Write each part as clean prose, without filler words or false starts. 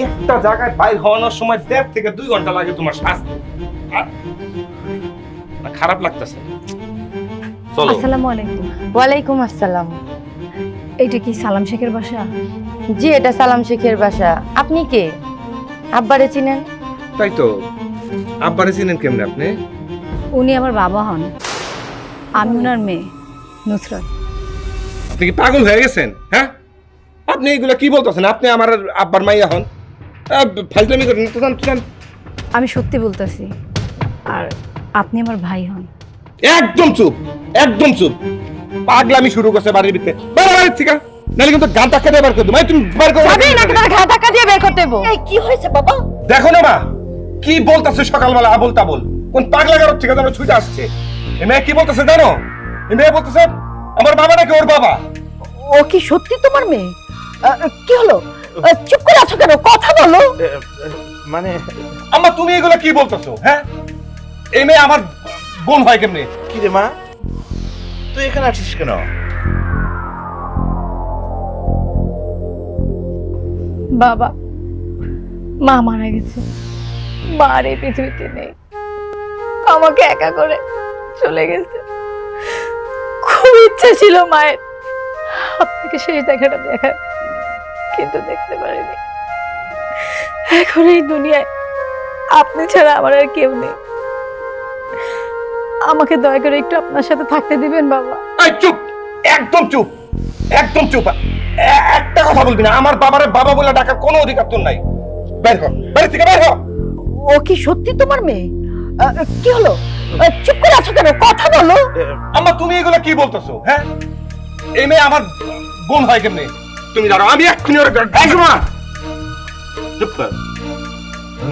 একটা জায়গায় বাইর হওয়ানোর সময় 1.5 থেকে 2 ঘন্টা লাগে তোমার শাস্তি। খারাপ লাগতেছে। চলো। আসসালামু আলাইকুম। ওয়ালাইকুম আসসালাম। এইটা কি সালাম শেখের বাসা? জি, এটা সালাম শেখের বাসা। আপনি কে? আব্বারে চিনেন? তাই তো। আব্বারে চিনেন কেমনে আপনি? উনি আমার বাবা হন। আমি ওনার মেয়ে নুসরাত। আপনি কি পাগল হয়ে গেছেন? হ্যাঁ, আপনি এগুলো কি বলতেছেন? আপনি আমার আব্বার মাইয়া হন? ফাইজলামি করেন। আমি সত্যি বলতেছি, আর আপনি আমার ভাই হন। একদম চুপ, একদম চুপ। পাগলামি শুরু করছে বাড়ির ভিতরে। বাড়ির থেকে নালে কিন্তু গান টাকা দিয়ে বের করে দেবো। তুমি বের করো। যাবি নাকি তোর ঘা ধাক্কা দিয়ে বের করতে দেবো? এই কি হয়েছে বাবা? দেখো না মা, কি বলতেছে সকালবেলা আবল তাবল। কোন পাগলা গারদ থেকে যেন ছুটে আসছে। এই মেয়ে কি বলতেছে জানো? এই মেয়ে বলতেছে আমার বাবা নাকি ওর বাবা। ও কি সত্যি তোমার মেয়ে? কি হলো? চুপ করে আছো কেন? কথা বলো। মানে আম্মা তুমি এগুলো কি বলতেছো? হ্যাঁ, এই মেয়ে আমার বোন হয় কেমনে? কি রে মা, তুই এখানে আছিস কেন? বাবা, মা মারা গেছে। মা আর এই পৃথিবীতে নেই, আমাকে একা করে চলে গেছে। খুব ইচ্ছা ছিল মায়ের আপনাকে শেষ দেখাটা দেখার, কিন্তু দেখতে পারিনি। এখন এই দুনিয়ায় আপনি ছাড়া আমার আর কেউ নেই। আমাকে দয়া করে একটু আপনার সাথে থাকতে দিবেন বাবা। এই চুপ, একদম চুপ, একদম চুপ। একটা কথা বলবি না। আমার বাবারে বাবা বলে ডাকার কোনো অধিকার তোর নাই। বের কর, বাড়ি থেকে বের হ। ও কি সত্যি তোমার মেয়ে? কি হলো? চুপ করে আছো কেন? কথা বলো। আম্মা তুমি এগুলো কি বলতেছো? হ্যাঁ, এই মেয়ে আমার বোন হয় কেমনে? তুমি জানো আমি এক্ষুনি ওর মা চুপ কর।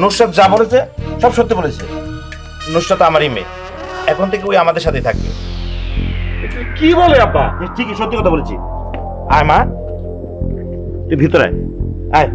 নুসরাত যা বলেছে সব সত্যি বলেছে। নুসরাত আমারই মেয়ে, এখন থেকে ওই আমাদের সাথেই থাকবে। কি বলে আব্বা? ঠিকই সত্যি কথা বলেছি। আয় মা, তুই ভিতরে আয়। আয়।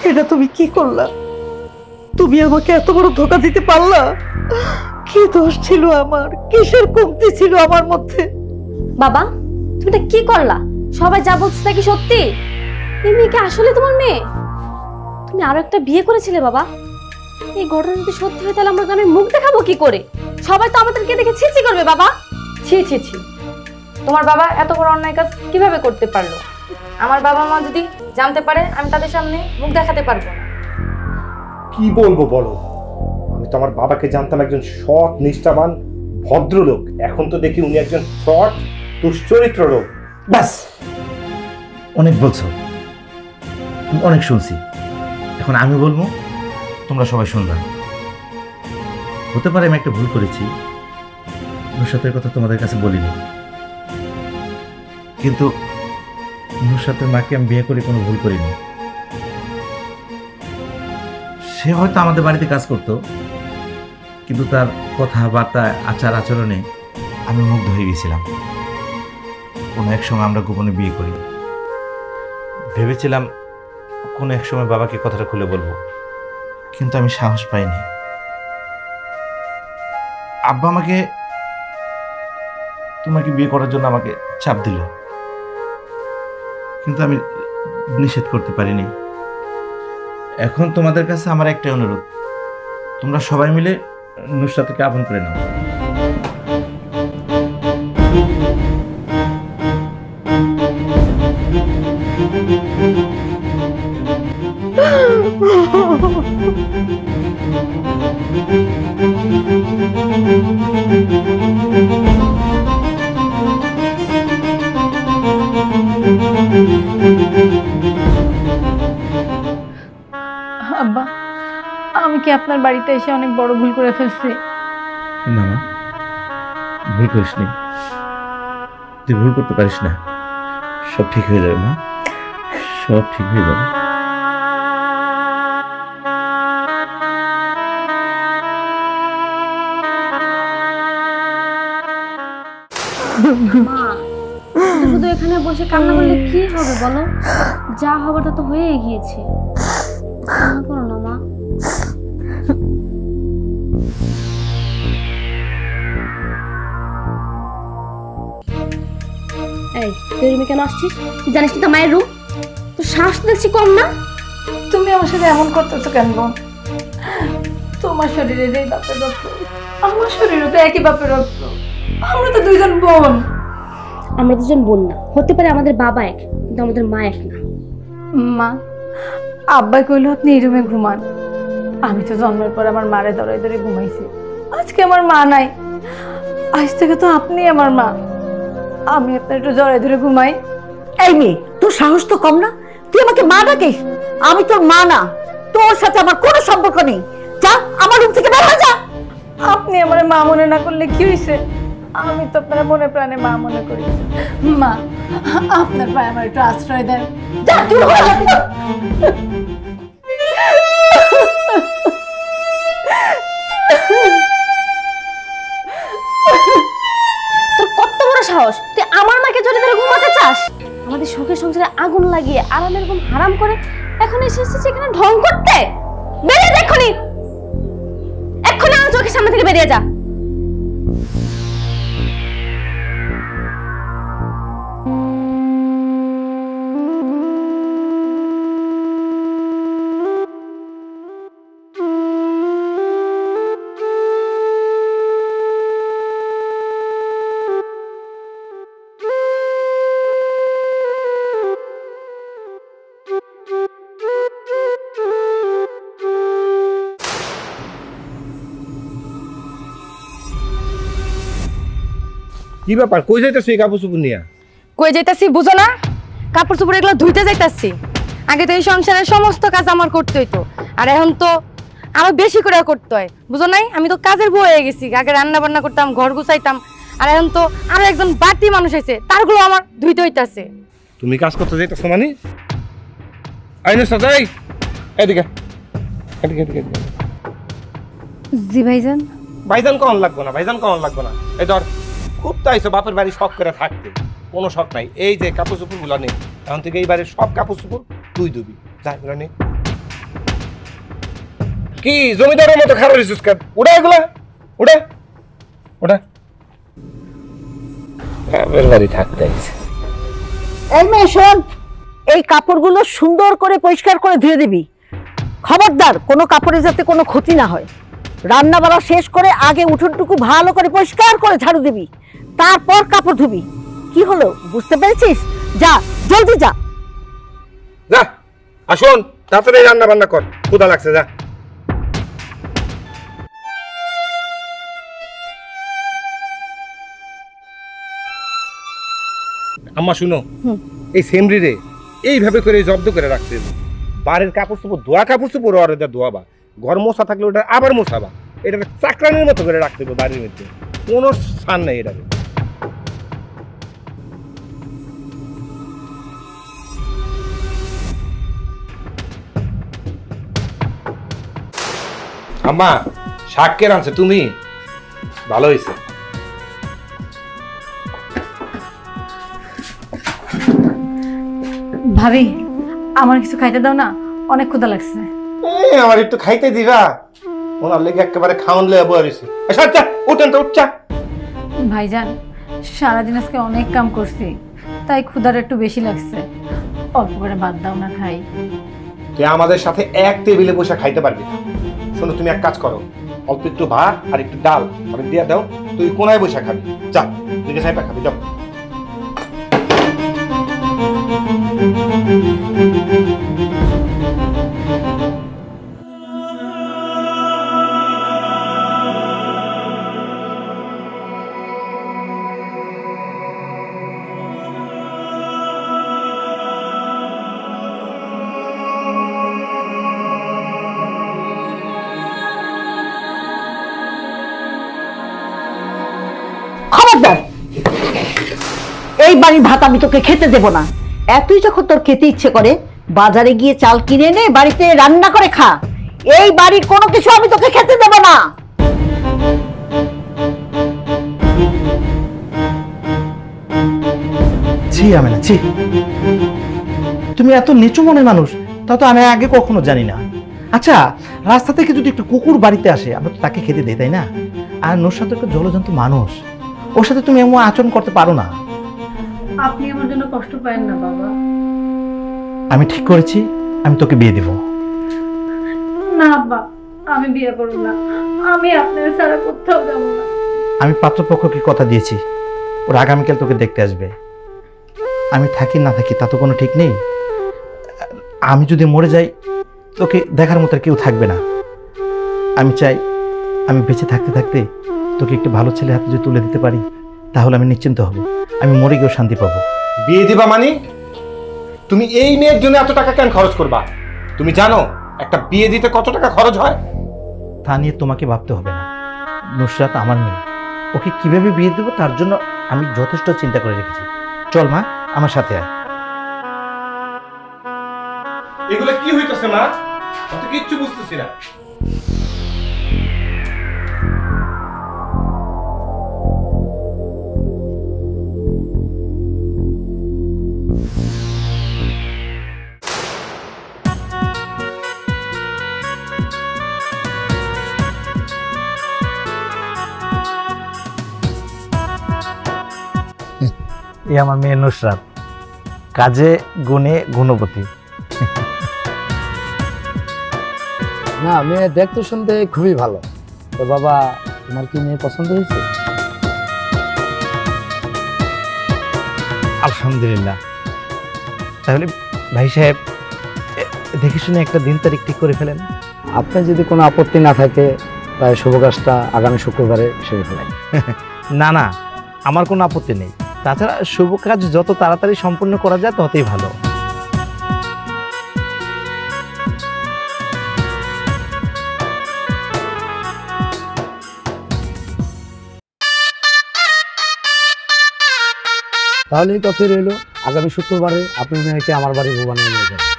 এটা তুমি কি করলা? তুমি আমাকে এত বড় ধোঁকা দিতে পারলা? কি দোষ ছিল আমার? কিসের কমতি ছিল আমার মধ্যে? বাবা, তুমি এটা কি করলা? সবাই যা বলছে তা কি সত্যি? এই মেয়ে কি আসলে তোমার মেয়ে? তুমি আরো একটা বিয়ে করেছিলে বাবা? এই ঘটনা যদি সত্যি হয় তাহলে আমরা গ্রামের মুখ দেখাবো কি করে? সবাই তো আমাদেরকে দেখে ছিছি করবে বাবা। ছি ছি ছি, তোমার বাবা এত বড় অন্যায় কাজ কিভাবে করতে পারলো? আমার বাবা মা যদি জানতে পারে আমি তাদের সামনে মুখ দেখাতে পারবো না। কি বলবো বলো, আমি তো আমার বাবাকে জানতাম একজন সৎ নিষ্ঠাবান ভদ্রলোক, এখন তো দেখি উনি একজন ফ্রড দুশ্চরিত্র লোক। ব্যাস, অনেক বলছো, অনেক শুনছি, এখন আমি বলবো, তোমরা সবাই শুনবা। হতে পারে আমি একটা ভুল করেছি, নুসরাতের কথা তোমাদের কাছে বলিনি, কিন্তু নুসরাতের মাকে আমি বিয়ে করে কোনো ভুল করিনি। সে হয়তো আমাদের বাড়িতে কাজ করতো, কিন্তু তার কথাবার্তা আচার আচরণে আমি মুগ্ধ হয়ে গেছিলাম। কোনো এক সময় আমরা গোপনে বিয়ে করি, ভেবেছিলাম কোনো এক সময় বাবাকে কথাটা খুলে বলবো, কিন্তু আমি সাহস পাইনি। আব্বা আমাকে তোমাকে বিয়ে করার জন্য আমাকে চাপ দিল, কিন্তু আমি নিষেধ করতে পারিনি। এখন তোমাদের কাছে আমার একটাই অনুরোধ, তোমরা সবাই মিলে নুসরাতকে আপন করে নাও। আব্বা, আমি কি আপনার বাড়িতে এসে অনেক বড় ভুল করে ফেলছি? না মা, ভুল করিস নি, তুই ভুল করতে পারিস না, সব ঠিক হয়ে যাবে মা, সব ঠিক হয়ে যাবে। মা, শুধু এখানে বসে কান্না করলে কি হবে বলো? যা হবার তা তো হয়ে গিয়েছে। কান্না করো না মা। এই, তুই রুমে কেন আসছিস? তুই জানিস না মায়ের রুম? তোর শ্বাস দেখছি কম না? তুমি আমার সাথে এমন করতেছো কেন বোন? তোমার শরীরে যে বাপের রক্ত, আমার শরীরে তো একই বাপের রক্ত, আমরা তো দুইজন বোন। আমরা দুজন বোন না, হতে পারে আমাদের বাবা এক, কিন্তু আমাদের মা এক না। মা, আব্বাই কইলো আপনি এই রুমে ঘুমান। আমি তো জন্মের পর আমার মারে ধরে ধরে ঘুমাইছি, আজকে আমার মা নাই, আজ থেকে তো আপনি আমার মা। আমি আপনার একটু জড়াই ধরে ঘুমাই। এই মেয়ে, তোর সাহস তো কম না? তুই আমাকে মা ডাকিস? আমি তোর মা না, তোর সাথে আমার কোনো সম্পর্ক নেই। যা আমার রুম থেকে বের হয়ে যা। আপনি আমার মা মনে না করলে কি হয়েছে? আমি তো আপনার মনে প্রাণে মা মনে করি। মা, আপনার পায়ে আমার একটু আশ্রয় দেন। যা, দূর হয়ে যা। তোর কত বড় সাহস, তুই আমার মাকে জড়িয়ে ধরে ঘুমাতে চাস? আমাদের সুখের সংসারে আগুন লাগিয়ে আরামের ঘুম হারাম করে এখন এসেছিস এখানে ঢং করতে? বেরিয়ে যা এক্ষুনি, এক্ষুনি আমার চোখের সামনে থেকে বেরিয়ে যা। কি ব্যাপার, কই যাইতেছ এই কাপড় চোপড় নিয়ে? কই যাইতাছি বুঝো না? কাপড় চোপড় এগুলো ধুইতে যাইতাছি। আগে তো এই সংসারের সমস্ত কাজ আমার করতে হইতো, আর এখন তো আরো বেশি করে করতে হয়, বুঝো নাই? আমি তো কাজের বউ হয়ে গেছি। আগে রান্না বান্না করতাম, ঘর গুছাইতাম, আর এখন তো আরো একজন বাড়তি মানুষ আছে, তারগুলো আমার ধুইতে হইতাছে। তুমি কাজ করতে যাইতেছ মানে? আইনে সাজাই এদিকে, এদিকে এদিকে এদিকে। জি ভাইজান। ভাইজান কখন লাগবো না, ভাইজান কখন লাগবো না। এই ধর, খুব তাইছো বাপের বাড়ি শখ করে থাকতে, কোনো শখ নাই। এই যে কাপড় চোপড় গুলো নেই, এখন থেকে এই বাড়ির সব কাপড় চোপড় তুই ধুবি। যা এগুলো নে। কি জমিদারের মতো খারাপ হয়েছিস কেন? ওটা এগুলা ওটা ওটা বাপের বাড়ি থাকতে আইছে। এই মেয়ে শোন, এই কাপড়গুলো সুন্দর করে পরিষ্কার করে ধুয়ে দিবি। খবরদার কোনো কাপড়ে যাতে কোনো ক্ষতি না হয়। রান্না বাড়া শেষ করে আগে উঠোনটুকু ভালো করে পরিষ্কার করে ঝাড়ু দিবি, তারপর কাপড় ধুবি। কি হলো বুঝতে পেরেছিস? যা জলদি যা। যা আসুন, তাড়াতাড়ি রান্না বান্না কর, ক্ষুধা লাগছে। যা। আম্মা শুনো, এই সেমরি রে এইভাবে করে জব্দ করে রাখতে হবে। বাড়ির কাপড় চোপড় ধোয়া কাপড় চোপড় আর এটা ধোয়াবা, ঘর মোছা থাকলে ওটা আবার মোছাবা। এটা চাকরানির মতো করে রাখতে হবে বাড়ির মধ্যে, কোনো স্থান নেই এটাকে। আম্মা শাক কে রাঁধছে? তুমি? ভালো হয়েছে। ভাবি আমার কিছু খাইতে দাও না, অনেক ক্ষুধা লাগছে। আমার একটু খাইতে দিবা? ওনার লেগে একেবারে খাওয়ান লয়ে বয়ে রয়েছে। উঠেন তো, উঠছা। ভাইজান সারাদিন আজকে অনেক কাম করছি, তাই ক্ষুধার একটু বেশি লাগছে, অল্প করে বাদ দাও না খাই। তুই আমাদের সাথে এক টেবিলে বসে খাইতে পারবি না। শোনো, তুমি এক কাজ করো, অল্প একটু ভাত আর একটু ডাল অনেক দিয়ে দাও, তুই কোনায় বসে খাবি। যা, দিকে সাইপা খাবি, যাও। খবরদার, এই বাড়ির ভাত আমি তোকে খেতে দেব না। এতই যখন তোর খেতে ইচ্ছে করে বাজারে গিয়ে চাল কিনে নে, বাড়িতে রান্না করে খা। এই বাড়ির কোনো কিছু আমি তোকে খেতে দেব না। ছি আমেনা, ছি। তুমি এত নিচু মনের মানুষ, তা তো আমি আগে কখনো জানি না। আচ্ছা, রাস্তা থেকে যদি একটু কুকুর বাড়িতে আসে, আমরা তো তাকে খেতে দেই, তাই না? আর নুসরাত তো একটা জলজন্তু মানুষ, ওর সাথে তুমি এমন আচরণ করতে পারো না। আপনি আমার জন্য কষ্ট পাবেন না বাবা। আমি ঠিক করেছি, আমি তোকে বিয়ে দিব। না আব্বা, আমি বিয়ে করব না, আমি আপনার ছাড়া কোথাও যাব না। আমি পাত্রপক্ষকে কথা দিয়েছি, ওরা আগামীকাল তোকে দেখতে আসবে। আমি থাকি না থাকি তা তো কোনো ঠিক নেই। আমি যদি মরে যাই, তোকে দেখার মতো কেউ থাকবে না। আমি চাই আমি বেঁচে থাকতে থাকতে তোকে একটু ভালো ছেলে হাতে যদি তুলে দিতে পারি, তাহলে আমি নিশ্চিন্ত হব, আমি মরে গিয়েও শান্তি পাবো। বিয়ে দিবা মানে? তুমি এই মেয়ের জন্য এত টাকা কেন খরচ করবা? তুমি জানো একটা বিয়ে দিতে কত টাকা খরচ হয়? তা নিয়ে তোমাকে ভাবতে হবে না। নুসরাত আমার মেয়ে, ওকে কিভাবে বিয়ে দেবো তার জন্য আমি যথেষ্ট চিন্তা করে রেখেছি। চল মা, আমার সাথে আয়। এগুলো কি হইতেছে মা? আমি তো কিচ্ছু বুঝতেছি না। এই আমার মেয়ে নুসরাত, কাজে গুণে গুণবতী। না, মেয়ে দেখতে শুনতে খুবই ভালো। তো বাবা, তোমার কি মেয়ে পছন্দ হয়েছে? আলহামদুলিল্লাহ। তাহলে ভাই সাহেব, দেখে শুনে একটা দিন তারিখ ঠিক করে ফেলেন। আপনার যদি কোনো আপত্তি না থাকে, তাই শুভ কাজটা আগামী শুক্রবারে সেরে ফেলাই। না না, আমার কোনো আপত্তি নেই। তাছাড়া শুভ কাজ যত তাড়াতাড়ি সম্পূর্ণ করা যায় ততই ভালো। তাহলেই কথা রইল, আগামী শুক্রবারে আপনার মেয়েকে আমার বাড়ি বউ বানিয়ে নিয়ে যাবেন।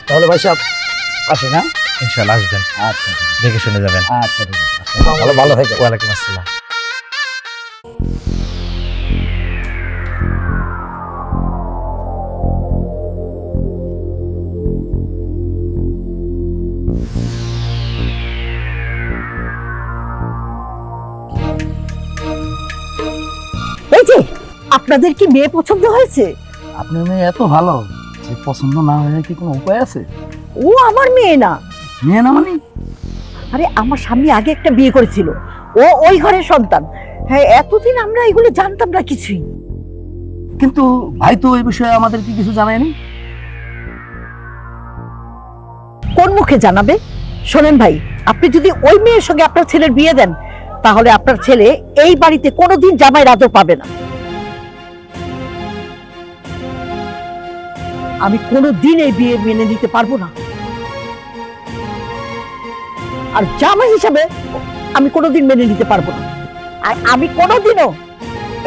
তাহলে ভাই সাহেব আসে না? ইনশাআল্লাহ আসবেন। আচ্ছা, দেখে শুনে যাবেন। আচ্ছা, ঠিক আছে। ভালো ভালো হয়ে যাবে। ওয়ালাইকুম আসসালাম। আপনাদের কি মেয়ে পছন্দ হয়েছে? আপনার মেয়ে এত ভালো যে পছন্দ না হলে কি কোনো উপায় আছে? ও আমার মেয়ে না। মেয়ে না মানে? আরে আমার স্বামী আগে একটা বিয়ে করেছিল, ও ওই ঘরের সন্তান। হ্যাঁ, এতদিন আমরা এগুলো জানতাম না কিছুই। কিন্তু ভাই তো এই বিষয়ে আমাদেরকে কিছু জানায়নি। কোন মুখে জানাবে? শোনেন ভাই, আপনি যদি ওই মেয়ের সঙ্গে আপনার ছেলের বিয়ে দেন, তাহলে আপনার ছেলে এই বাড়িতে কোনোদিন জামাইয়ের আদর পাবে না। আমি কোনোদিন এই বিয়ে মেনে নিতে পারবো না, আর জামাই হিসাবে আমি কোনোদিন মেনে নিতে পারবো না, আর আমি কোনোদিনও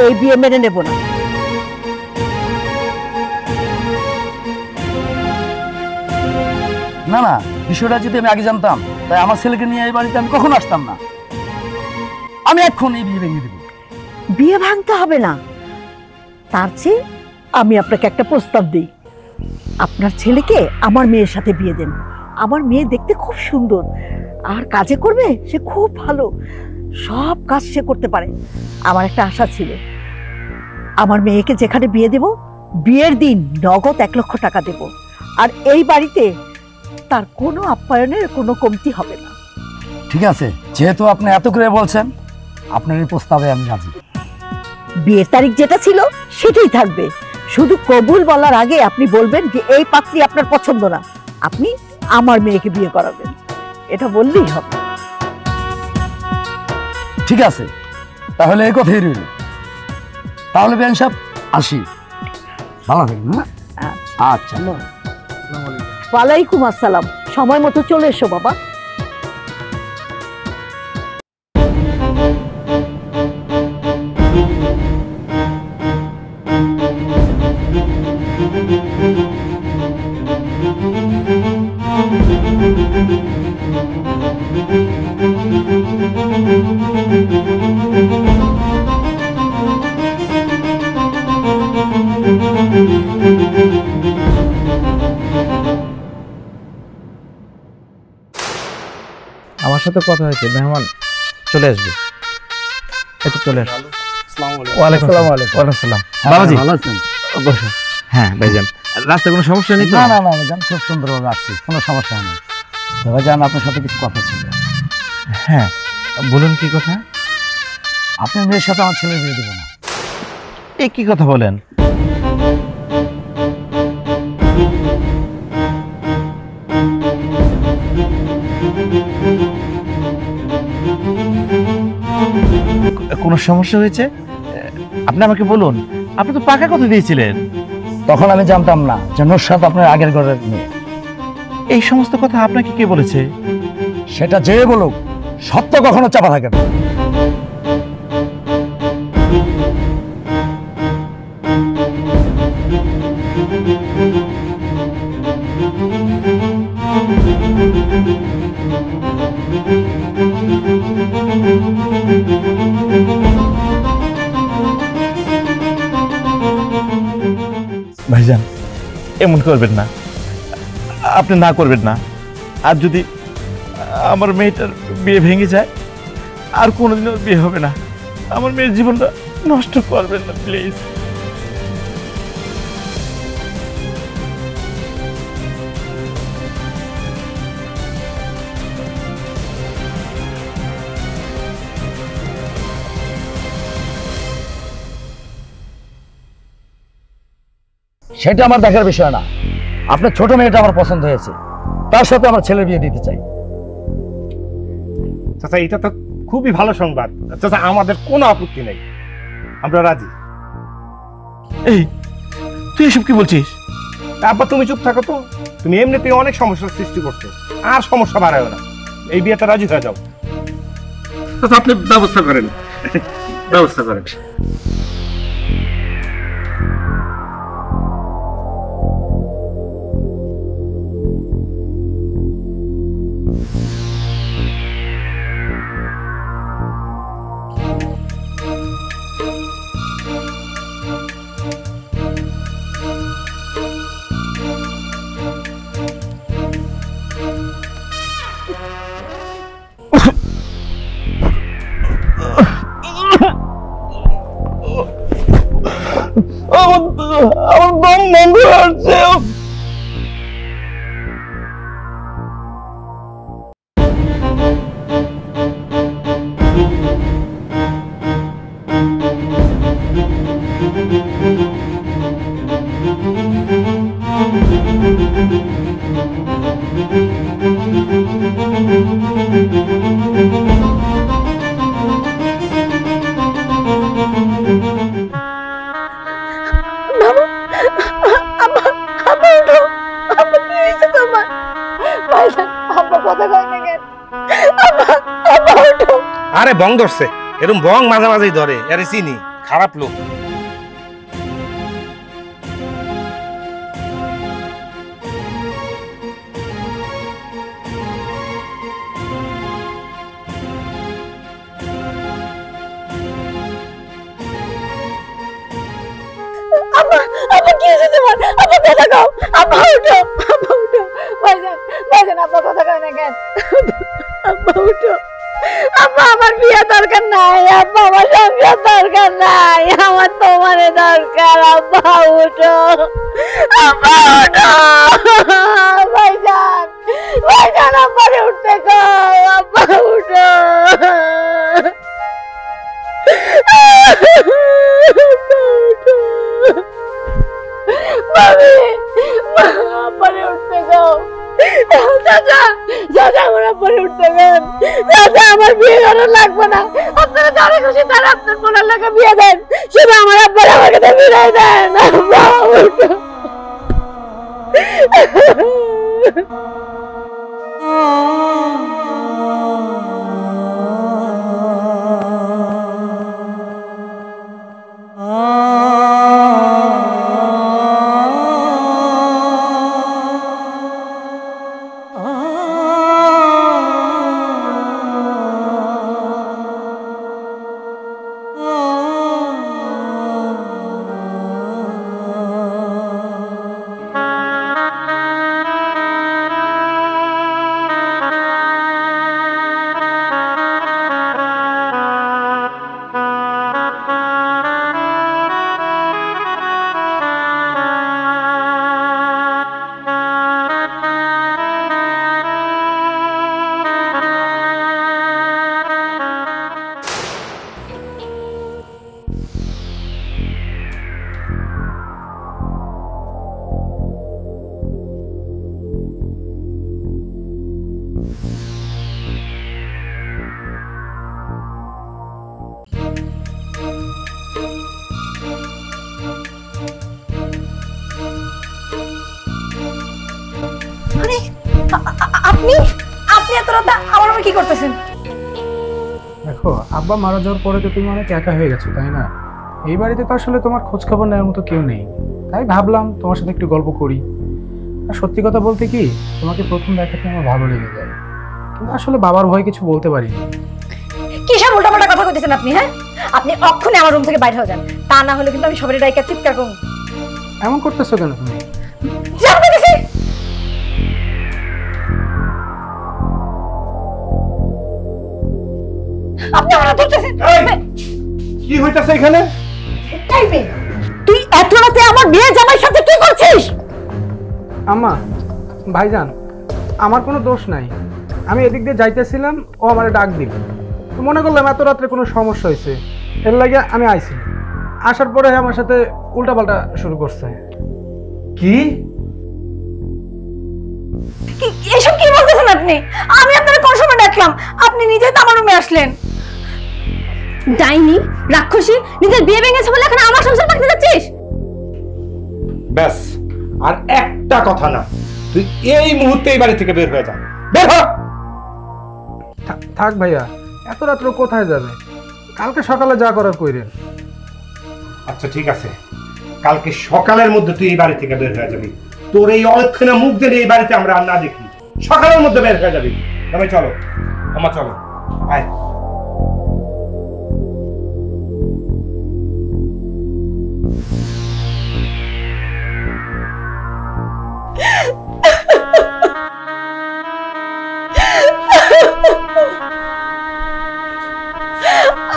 এই বিয়ে মেনে নেব না। না না, বিষয়টা যদি আমি আগে জানতাম তাই আমার ছেলেকে নিয়ে এই বাড়িতে আমি কখনো আসতাম না। আমি এখন এই বিয়ে ভেঙে দেবো। বিয়ে ভাঙতে হবে না, তার চেয়ে আমি আপনাকে একটা প্রস্তাব দিই। আপনার ছেলেকে আমার মেয়ের সাথে বিয়ে দেন। আমার মেয়ে দেখতে খুব সুন্দর, আর কাজে করবে সে খুব ভালো, সব কাজ সে করতে পারে। আমার একটা আশা ছিল, আমার মেয়েকে যেখানে বিয়ে দেব, বিয়ের দিন নগদ 1 লক্ষ টাকা দেব, আর এই বাড়িতে তার কোনো আপ্যায়নের কোনো কমতি হবে না। ঠিক আছে, যেহেতু আপনি এত করে বলছেন, আপনার এই প্রস্তাবে আমি রাজি। বিয়ের তারিখ যেটা ছিল সেটাই থাকবে, শুধু কবুল বলার আগে আপনি বলবেন যে এই পাত্রী আপনার পছন্দ না, আপনি আমার মেয়েকে বিয়ে করাবেন, এটা বললেই হবে। ঠিক আছে, তাহলে এই কথাই রইল। তাহলে বেন সাহেব আসি, ভালো থাকবেন। আচ্ছা। ওয়ালাইকুম আসসালাম। সময় মতো চলে এসো বাবা। আমার সাথে কথা হয়েছে, মেহমান চলে আসবে, একটু চলে আসবে। ওয়ালাইকুম আসসালাম। ওয়ালাইকুম আসসালাম। বাবাজি ভালো আছেন? বসো। হ্যাঁ ভাইজান, রাস্তায় কোনো সমস্যা নেই তো? না না না ভাইজান, খুব সুন্দরভাবে আসছি, কোনো সমস্যা নেই। ভাইজান, আপনার সাথে কিছু কথা ছিল। হ্যাঁ বলুন, কি কথা? আপনার মেয়ের সাথে আমার ছেলের বিয়ে দেবো না। এই কি কথা বলেন? কোনো সমস্যা হয়েছে? আপনি আমাকে বলুন, আপনি তো পাকা কথা দিয়েছিলেন। তখন আমি জানতাম না যে নুরসাদ আপনার আগের ঘরের মেয়ে। এই সমস্ত কথা আপনাকে কে বলেছে? সেটা যে বলুক, সত্য কখনো চাপা থাকে না। ভাইজান, এমন করবেন না, আপনি না করবেন না। আর যদি আমার মেয়েটার বিয়ে ভেঙে যায়, আর কোনোদিনও বিয়ে হবে না। আমার মেয়ের জীবনটা নষ্ট করবেন না প্লিজ। সেটা আমার দেখার বিষয় না। আপনার ছোট মেয়েটা আমার পছন্দ হয়েছে, তার সাথে আমার ছেলের বিয়ে দিতে চাই। চাচা, এটা তো খুবই ভালো সংবাদ। চাচা, আমাদের কোনো আপত্তি নেই, আমরা রাজি। এই তুই এসব কি বলছিস? তারপর তুমি চুপ থাকো তো, তুমি এমনিতেই অনেক সমস্যার সৃষ্টি করছো, আর সমস্যা বাড়ায় না। এই বিয়েতে রাজি হয়ে যাও। চাচা, আপনি ব্যবস্থা করেন, ব্যবস্থা করেন। আমার দম বন্ধ হয়ে আসছে। আরে বং ধরছে, এরকম বং মাঝে মাঝেই ধরে, আরে চিনি, খারাপ লোক। আমার বিয়ে দরকার নাই আব্বা, আমার সংসার দরকার নাই, আমার তোমারে দরকার। আব্বা উঠো, আব্বা উঠো, ভাইজান ভাইজান আব্বারে উঠতে কও, আব্বা উঠো। ভাবি আব্বারে উঠতে কও। চাচা চাচা আমার আব্বারে উঠতে দেন, চাচা আমার বিয়ে করা লাগবে না, আপনারা যারা খুশি তারা আপনার বোনের লোকে বিয়ে দেন, শুধু আমার আব্বারে আমার কাছে বিদায় দেন। আব্বা উঠো। আপনি আপনি এত রাতে আমার রুমে কি করতেছেন? দেখো, আব্বা মারা যাওয়ার পরে তো তুমি অনেক একা হয়ে গেছো, তাই না? এই বাড়িতে তো আসলে তোমার খোঁজ খবর নেওয়ার মতো কেউ নেই, তাই ভাবলাম তোমার সাথে একটু গল্প করি। আর সত্যি কথা বলতে কি, তোমাকে প্রথম দেখাতে আমার ভালো লেগে যায়, কিন্তু আসলে বাবার ভয় কিছু বলতে পারিনি। কিসব উল্টাপাল্টা কথা কইতেছেন আপনি? হ্যাঁ, আপনি অক্ষণে আমার রুম থেকে বাইরে হয়ে যান, তা না হলে কিন্তু আমি সবারই ডাইকা চিৎকার করব। এমন করতেছো কেন তুমি? যাও দেখেছি। আপনি আমার ধরতেছেন। কি হইতাছে এখানে? তুই এত রাতে আমার মেয়ে জামাইয়ের সাথে কি করছিস? আম্মা, ভাইজান, আমার কোনো দোষ নাই, আমি এদিক দিয়ে যাইতেছিলাম, ও আমার ডাক দিল, তো মনে করলাম এত রাত্রে কোনো সমস্যা হয়েছে, এর লাগে আমি আইছি। আসার পরে আমার সাথে উল্টাপাল্টা শুরু করছে। কি এসব কি বলতেছেন আপনি? আমি আপনার কোন সময় ডাকলাম? আপনি নিজেই তো আমার রুমে আসলেন। ডাইনি, রাক্ষসী, নিজের বিয়ে ভেঙেছে বলে এখন আমার সংসার ভাঙতে যাচ্ছিস? ব্যাস, আর একটা কথা না, তুই এই মুহূর্তে এই বাড়ি থেকে বের হয়ে যা, বের হ। থাক ভাইয়া, এত রাত্রে কোথায় যাবে? কালকে সকালে যা করার কইরেন। আচ্ছা ঠিক আছে, কালকে সকালের মধ্যে তুই এই বাড়ি থেকে বের হয়ে যাবি। তোর এই অলক্ষণা মুখ দিয়ে এই বাড়িতে আমরা আর না দেখি, সকালের মধ্যে বের হয়ে যাবি। তবে চলো আমার, চলো আয়।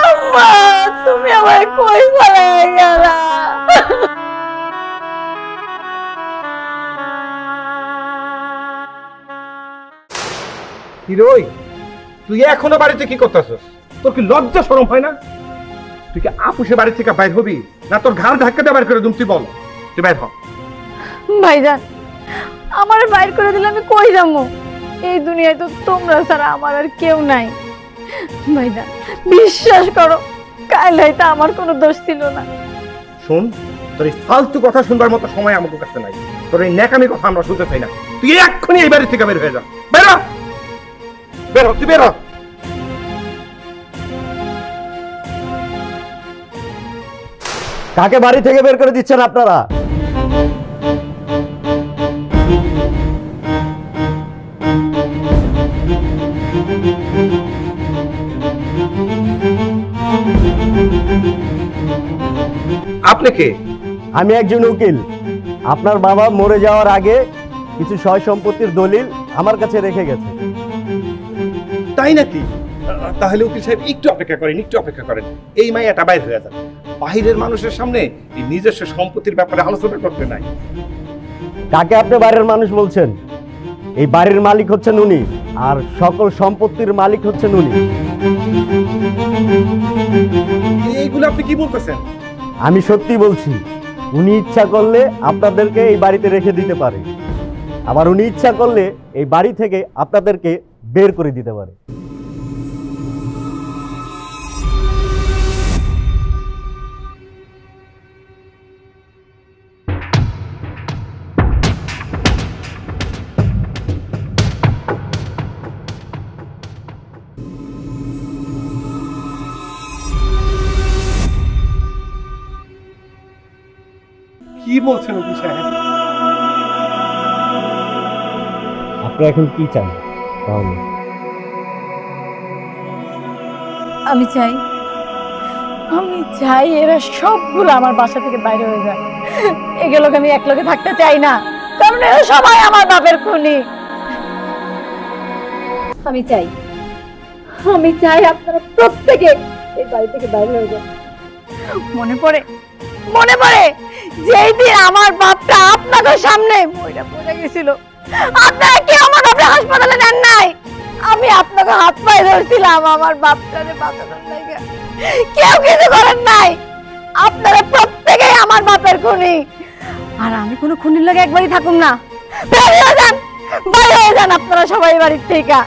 আম্মা, তুমি আমায় কই ফেলে গেলা? হিরোই, তুই এখনো বাড়িতে কি করতেছস? তোর কি লজ্জা শরম হয় না? তুই কি আপুসে বাড়ি থেকে বাইর হবি, না তোর ঘাড় ধাক্কা দিয়ে বাইর করে দুম? তুই বল, তুই বাইর হ। ভাইজান, আমার বাইর করে দিলে আমি কই যাবো? এই দুনিয়ায় তো তোমরা ছাড়া আমার আর কেউ নাই। ভাইজান বিশ্বাস করো, কাল হয়তো আমার কোনো দোষ ছিল না। শোন, তোর এই ফালতু কথা শুনবার মতো সময় আমার কাছে নাই। তোর এই ন্যাকামি কথা আমরা শুনতে চাই না। তুই এক্ষুনি এই বাড়ি থেকে বের হয়ে যা। বের হ, বের হ, তুই বের হ। কাকে বাড়ি থেকে বের করে দিচ্ছেন আপনারা? আপনি কে? আমি একজন উকিল। আপনার বাবা মরে যাওয়ার আগে কিছু সয় সম্পত্তির দলিল আমার কাছে রেখে গেছে। তাই নাকি? তাহলে উকিল সাহেব একটু অপেক্ষা করেন, একটু অপেক্ষা করেন। এই মাইয়াটা বাইর হয়ে যান। বাহিরের মানুষের সামনে এই নিজস্ব সম্পত্তির ব্যাপারে আলোচনা করতে নাই। কাকে আপনি বাড়ির মানুষ বলছেন? এই বাড়ির মালিক হচ্ছেন উনি, আর সকল সম্পত্তির মালিক হচ্ছেন উনি। এইগুলো আপনি কি বলতেছেন? আমি সত্যি বলছি। উনি ইচ্ছা করলে আপনাদেরকে এই বাড়িতে রেখে দিতে পারে, আবার উনি ইচ্ছা করলে এই বাড়ি থেকে আপনাদেরকে বের করে দিতে পারে। কি বলছেন উকিল সাহেব? আপনি এখন কি চান তাহলে? আমি চাই এরা সবগুলো আমার বাসা থেকে বাইরে হয়ে যায়। এগুলোকে আমি একলগে থাকতে চাই না, কারণ এরা সবাই আমার বাপের খুনি। আমি চাই আপনারা প্রত্যেকে এই বাড়ি থেকে বাইরে হয়ে যান। মনে পড়ে যেই দিন আমার বাপটা আপনাদের সামনে মইরা পড়ে গেছিল, আপনারা কি আমার বাপরে হাসপাতালে নেন নাই? আমি আপনাকে হাত পায়ে ধরছিলাম আমার বাপটারে বাঁচানোর লাগে। কেউ কিছু করেন নাই। আপনারা প্রত্যেকেই আমার বাপের খুনি, আর আমি কোনো খুনির লাগে একবারই থাকুম না। বাইরে হয়ে যান আপনারা সবাই বাড়ির থেকে।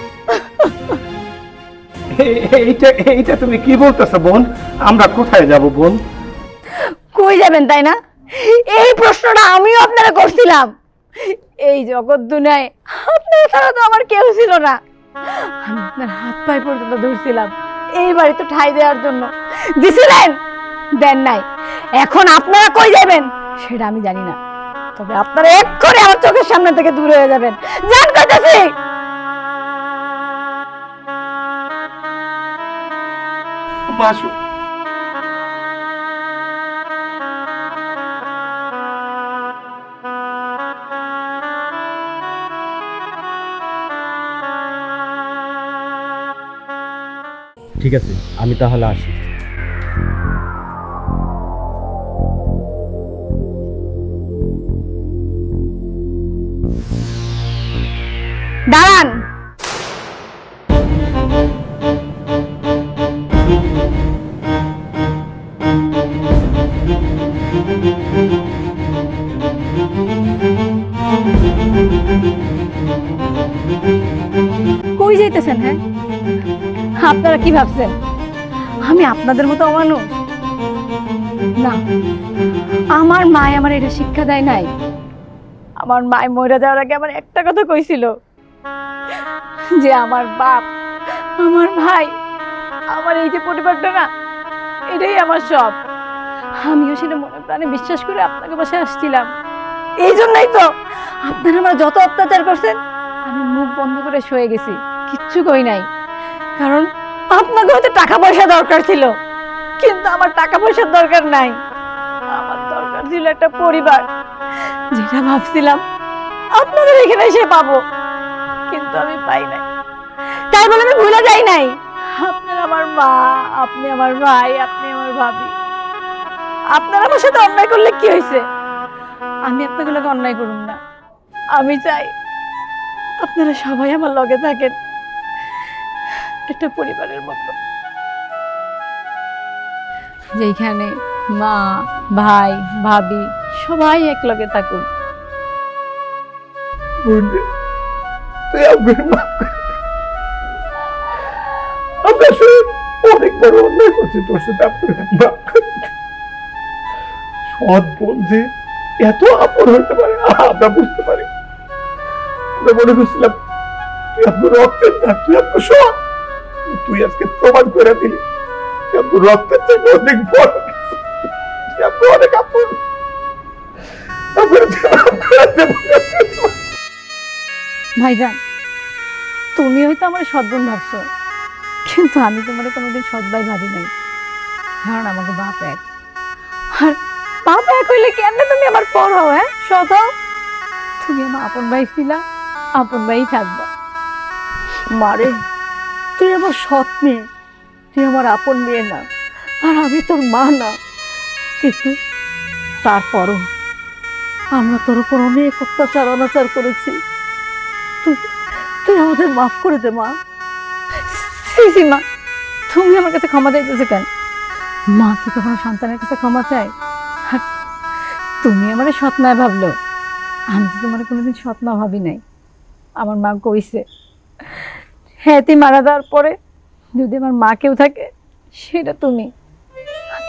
এইটা তুমি কি বলতেছো বোন? আমরা কোথায় যাব বোন? কই যাবেন তাই না? এই প্রশ্নটা আমিও আপনারা করছিলাম। এই জগৎ দুনিয়ায় আপনারা ছাড়া তো আমার কেউ ছিল না। আমি আপনার হাত পায়ে পর্যন্ত ধরছিলাম এই বাড়ি তো ঠাই দেওয়ার জন্য। দিছিলেন, দেন নাই। এখন আপনারা কই যাবেন সেটা আমি জানি না, তবে আপনারা এক্ষুনি আমার চোখের সামনে থেকে দূর হয়ে যাবেন। জান কইতাছি। মাসু, ঠিক আছে, আমি তাহলে আসি। দাঁড়ান। কই যাইতেছেন? হ্যাঁ, আপনারা কি ভাবছেন আমি আপনাদের মতো অমানুষ? না, আমার মায় আমার এটা শিক্ষা দেয় নাই। আমার মায় মরে যাওয়ার আগে আমার একটা কথা কইছিল, যে আমার বাপ, আমার ভাই, আমার এই যে পরিবারটা না, এটাই আমার সব। আমিও সেটা মনে প্রাণে বিশ্বাস করে আপনাকে বসে আসছিলাম। এই জন্যই তো আপনারা আমার যত অত্যাচার করছেন আমি মুখ বন্ধ করে শুয়ে গেছি, কিচ্ছু কই নাই। কারণ আপনাকে হয়তো টাকা পয়সা দরকার ছিল, কিন্তু আমার টাকা পয়সার দরকার নাই। আমার দরকার ছিল একটা পরিবার, যেটা ভাবছিলাম আপনাদের এখানে এসে পাবো, কিন্তু আমি পাই নাই। তাই বলে আমি ভুলে যাই নাই, আপনি আমার মা, আপনি আমার ভাই, আপনি আমার ভাবি। আপনারা আমার সাথে অন্যায় করলে কি হয়েছে? আমি আপনাগুলোকে অন্যায় করুন না। আমি চাই আপনারা সবাই আমার লগে থাকেন, একটা পরিবারের মতো, যেখানে মা, ভাই, ভাবি সবাই একলগে থাকুক। তুই আমাকে মাফ করে দে। আমি আসলে অনেক বড় অন্যায় করছি তোর সাথে, আপনাকে মাফ করে দে। সৎ বোন যে এত আপন হতে পারে আমরা বুঝতে পারি। আমরা মনে করছিলাম তুই আপনার রক্তের না, তুই আপনার সৎ। তুই আজকে প্রমাণ করে দিলি তুই আপনার রক্তের চাইতে অনেক বড়, তুই আপনার অনেক আপন। ভাইজান, তুমি হয়তো আমার সৎ বোন ভাবছো, কিন্তু আমি তোমার কোনোদিন সৎ ভাই ভাবি নাই, কারণ আমাকে বাপ এক। আর বাপ এক হইলে কেমনে তুমি আমার পর হও? হ্যাঁ, সৎ হও। তুমি আমার আপন ভাই ছিলা, আপন ভাই থাকবা। মারে, তুই আমার সৎ মেয়ে, তুই আমার আপন মেয়ে না, আর আমি তোর মা না, কিন্তু তারপরও আমরা তোর উপর অনেক অত্যাচার অনাচার করেছি। তুই তুই আমাদের মাফ করে দে মা। সিসি মা, তুমি আমার কাছে ক্ষমা চাইতেছো কেন? মা কি কখনো সন্তানের কাছে ক্ষমা চায়? আর তুমি আমার সৎ মা ভাবলো, আমি তো তোমার কোনোদিন সৎ মা ভাবি নাই। আমার মা কইছে, হ্যাঁ তুই মারা যাওয়ার পরে যদি আমার মা কেউ থাকে সেটা তুমি।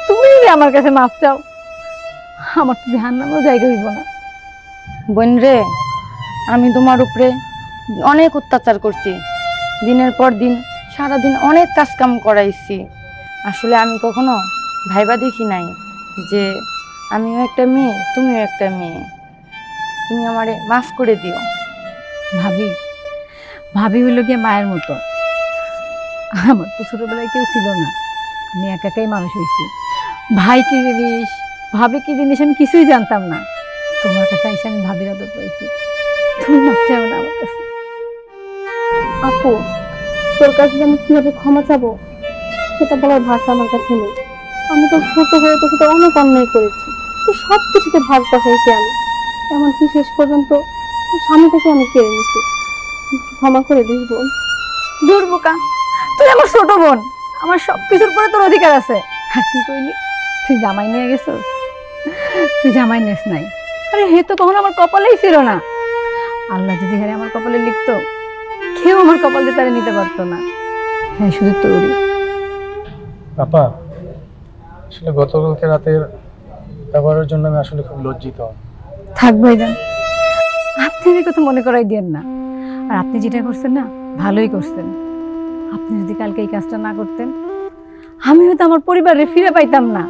তুমি যদি আমার কাছে মাফ চাও, আমার তো জাহান্নামেও জায়গা হইব না। বোন রে, আমি তোমার উপরে অনেক অত্যাচার করছি, দিনের পর দিন সারাদিন অনেক কাজ কাম করাইছি। আসলে আমি কখনো ভাইবা দেখি নাই যে আমিও একটা মেয়ে, তুমিও একটা মেয়ে। তুমি আমারে মাফ করে দিও। ভাবি, ভাবি হইল গিয়ে মায়ের মতো। আমার তো ছোটবেলায় কেউ ছিল না, আমি একাই মানুষ হয়েছি। ভাই কি জিনিস, ভাবি কি জিনিস আমি কিছুই জানতাম না। তোমার কাছে এসে আমি ভাবির আদর পাইছি। তুমি মাফ চাও না আমার কাছে। আপু, তোর কাছে যে আমি কিভাবে ক্ষমা চাবো সেটা বলার ভাষা আমার কাছে নেই। আমি তো ছোট হয়ে তোর সাথে অনেক অন্যায় করেছি, তো সব কিছুতে ভাগ বসাইছি আমি, এমনকি শেষ পর্যন্ত স্বামীটাকে আমি কেড়ে নিছি। ক্ষমা করে দিস বোন। দূর বোকা, তুই আমার ছোট বোন, আমার সবকিছুর পরে তোর অধিকার আছে। আর কি কইলি, তুই জামাই নিয়ে গেছিস? তুই জামাই নেস নাই। আরে হে তো কখনো আমার কপালেই ছিল না। আল্লাহ যদি হ্যাঁ আমার কপালে লিখতো, কেউ আমার কপাল দিয়ে তারা নিতে পারতো না। হ্যাঁ, শুধু তোরই। আপা, আসলে গতকালকে রাতের ব্যবহারের জন্য আমি আসলে খুব লজ্জিত। থাক ভাইজান, আপনি এই কথা মনে করাই দিয়েন না। আর আপনি যেটা করছেন না, ভালোই করছেন। আপনি যদি কালকে এই কাজটা না করতেন, আমি হয়তো আমার পরিবারে ফিরে পাইতাম না।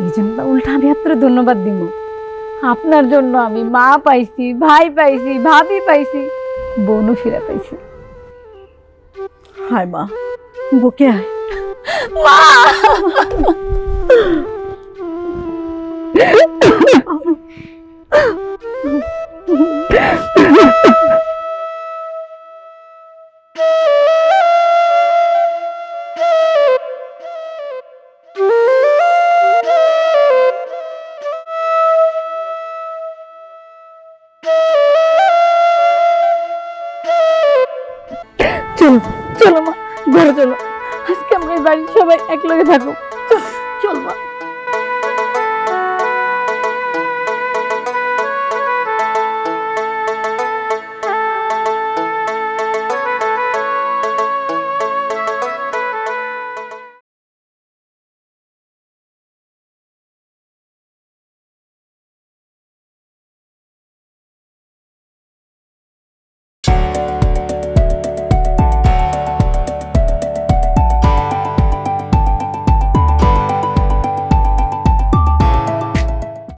এই জন্য উল্টা আমি আপনার ধন্যবাদ দিব। আপনার জন্য আমি মা পাইছি, ভাই পাইছি, ভাবি পাইছি, বোনও ফিরে পাইছি। হায় মা, বুকে আয়। মা, চলো চলো মা, ঘরে চলো। আজকে আমরা এই বাড়ির সবাই একলগে থাকবো। চল চল মা।